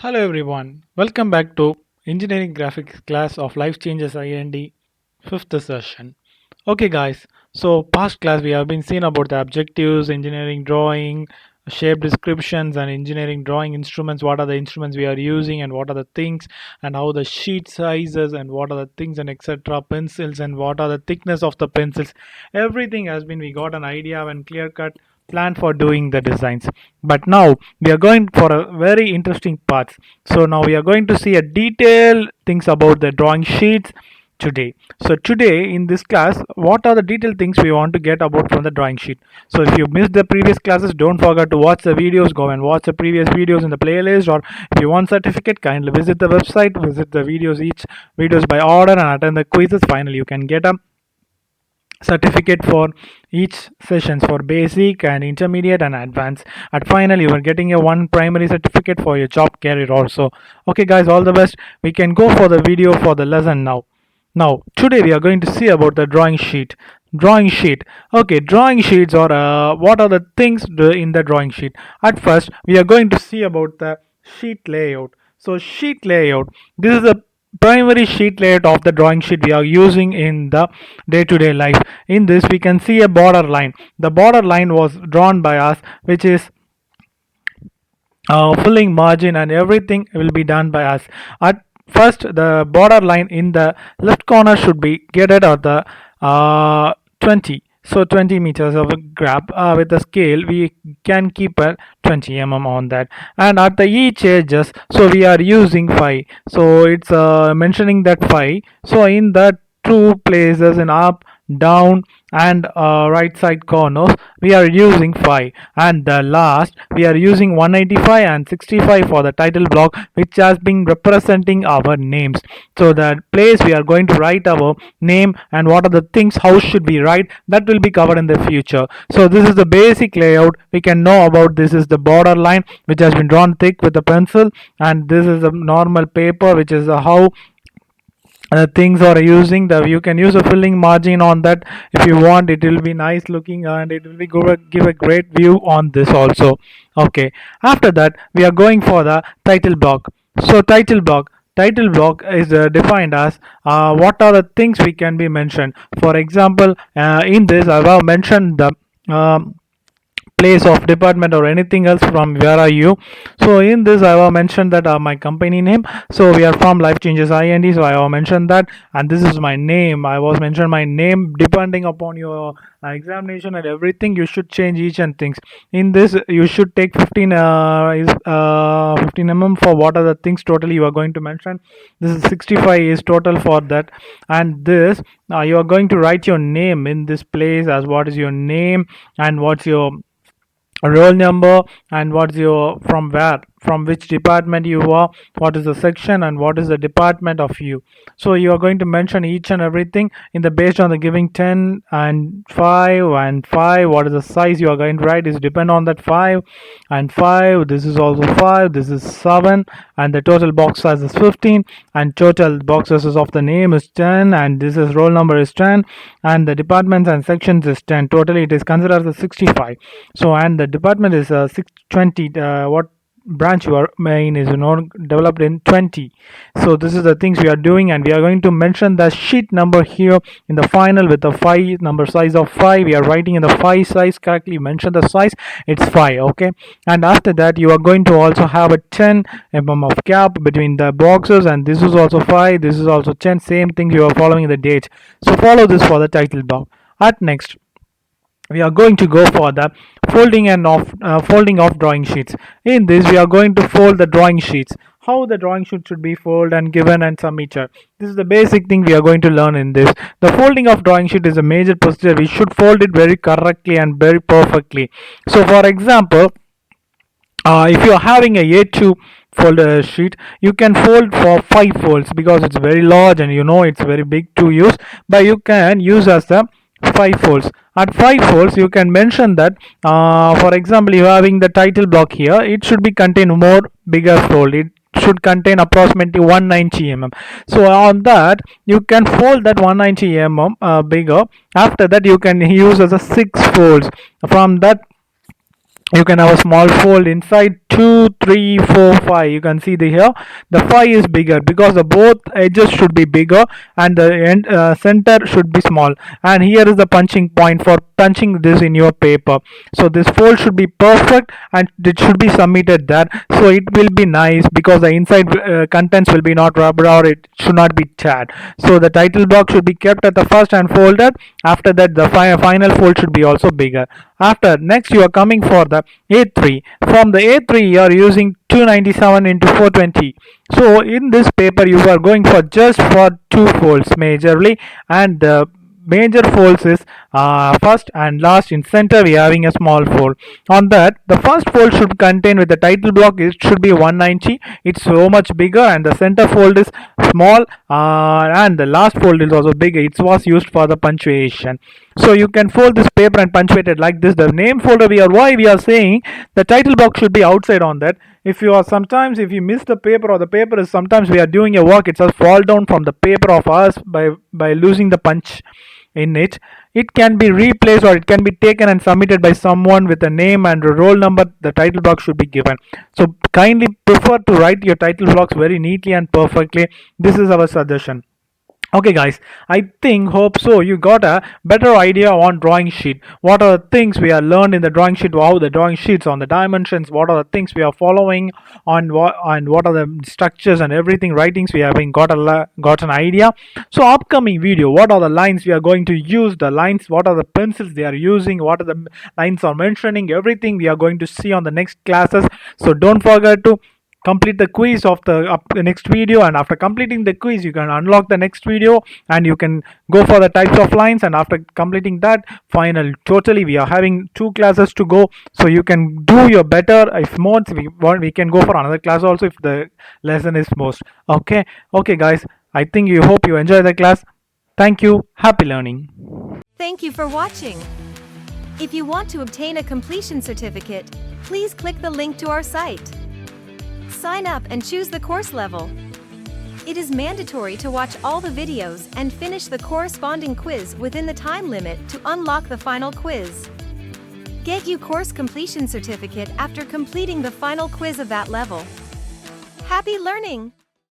Hello everyone, welcome back to Engineering Graphics class of Life Changes IND 5th session. Okay guys, so past class we have been seeing about the objectives, engineering drawing, shape descriptions and engineering drawing instruments, what are the instruments we are using and what are the things and how the sheet sizes and what are the things and etc. pencils and what are the thickness of the pencils. Everything has been, we got an idea and clear cut plan for doing the designs, but now we are going for a very interesting part. So now we are going to see a detailed things about the drawing sheets today. So today in this class, what are the detailed things we want to get about from the drawing sheet? So if you missed the previous classes, don't forget to watch the videos, go and watch the previous videos in the playlist, or if you want certificate, kindly visit the website, visit the videos, each videos by order and attend the quizzes. Finally you can get a certificate for each sessions for basic and intermediate and advanced. At final you are getting a one primary certificate for your job career also. Okay guys, all the best. We can go for the video for the lesson now. Now today we are going to see about the drawing sheet. Okay, drawing sheets are what are the things in the drawing sheet. At first we are going to see about the sheet layout. So sheet layout, this is a primary sheet layout of the drawing sheet we are using in the day-to-day life. In this we can see a border line. The border line was drawn by us, which is filling margin and everything will be done by us. At first the border line in the left corner should be gated at the 20, so 20 meters of a grab. With the scale we can keep a 20 on that, and at the each edges, so we are using 5, so it's mentioning that 5. So in the two places in up, down and right side corners we are using 5, and the last we are using 185 and 65 for the title block, which has been representing our names. So that place we are going to write our name and what are the things, how should we write, that will be covered in the future. So this is the basic layout we can know about. This is the border line which has been drawn thick with a pencil, and this is a normal paper which is how things are using. The you can use a filling margin on that if you want. It will be nice looking and it will be give a great view on this also. Okay, after that we are going for the title block. So title block is defined as what are the things we can be mentioned. For example, in this I have mentioned the place of department or anything else from where are you. So in this I have mentioned that my company name, so we are from Life Changes IND, so I have mentioned that, and this is my name. I was mentioned my name. Depending upon your examination and everything, you should change each and things. In this you should take 15 for what are the things totally you are going to mention. This is 65 is total for that, and this you are going to write your name in this place as what is your name and what's your roll number and what's your from where, from which department you are, what is the section and what is the department of you. So you are going to mention each and everything in the based on the giving 10 and 5 and 5. What is the size you are going to write is depend on that 5 and 5. This is also 5, this is 7, and the total box size is 15, and total boxes of the name is 10, and this is roll number is 10, and the departments and sections is 10. Totally it is considered as 65. So and the department is 620. What branch you are main is developed in 20. So this is the things we are doing, and we are going to mention the sheet number here in the final with the 5 number size of 5. We are writing in the 5 size, correctly mention the size, it's 5. Okay, and after that you are going to also have a 10 of gap between the boxes, and this is also 5, this is also 10. Same thing you are following the date. So follow this for the title block. At next we are going to go for the folding of drawing sheets. In this we are going to fold the drawing sheets, how the drawing sheet should be folded and given and submitted. This is the basic thing we are going to learn in this. The folding of drawing sheet is a major procedure. We should fold it very correctly and very perfectly. So for example, if you are having a A2 folder sheet, you can fold for 5 folds because it's very large and it's very big to use, but you can use as the 5 folds. At 5 folds you can mention that for example, you having the title block here, it should be contain more bigger fold. It should contain approximately 190 so on that you can fold that 190 bigger. After that you can use as a 6 folds. From that you can have a small fold inside 2, 3, 4, 5. You can see here the 5 is bigger because the both edges should be bigger and the center should be small, and here is the punching point for punching this in your paper. So this fold should be perfect and it should be submitted there, so it will be nice because the inside contents will be not rubbed or it should not be teared. So the title block should be kept at the first and folded. After that the final fold should be also bigger. After next you are coming for the A3. From the A3 you are using 297 into 420. So in this paper you are going for just for two folds majorly, and the major folds is first and last. In center we are having a small fold. On that the first fold should contain with the title block, it should be 190. It's so much bigger, and the center fold is small, and the last fold is also bigger. It was used for the punctuation. So you can fold this paper and punctuate it like this. The name folder why we are saying the title box should be outside on that. If you miss the paper, or the paper is sometimes we are doing a work, it will fall down from the paper of us by losing the punch in it. It can be replaced or it can be taken and submitted by someone with a name and a roll number. The title block should be given. So kindly prefer to write your title blocks very neatly and perfectly. This is our suggestion. Okay guys, I hope so you got a better idea on drawing sheet. What are the things we have learned in the drawing sheet, how the drawing sheets on the dimensions, what are the things we are following on what are the structures and everything, writings we have got an idea. So upcoming video, what are the lines we are going to use, the lines, what are the pencils they are using, what are the lines are mentioning, everything we are going to see on the next classes. So don't forget to complete the quiz of the next video, and after completing the quiz you can unlock the next video and you can go for the types of lines. And after completing that final, totally we are having 2 classes to go, so you can do your better. If more we can go for another class also if the lesson is most okay guys. I you hope you enjoy the class. Thank you. Happy learning. Thank you for watching. If you want to obtain a completion certificate, please click the link to our site. Sign up and choose the course level. It is mandatory to watch all the videos and finish the corresponding quiz within the time limit to unlock the final quiz. Get your course completion certificate after completing the final quiz of that level. Happy learning!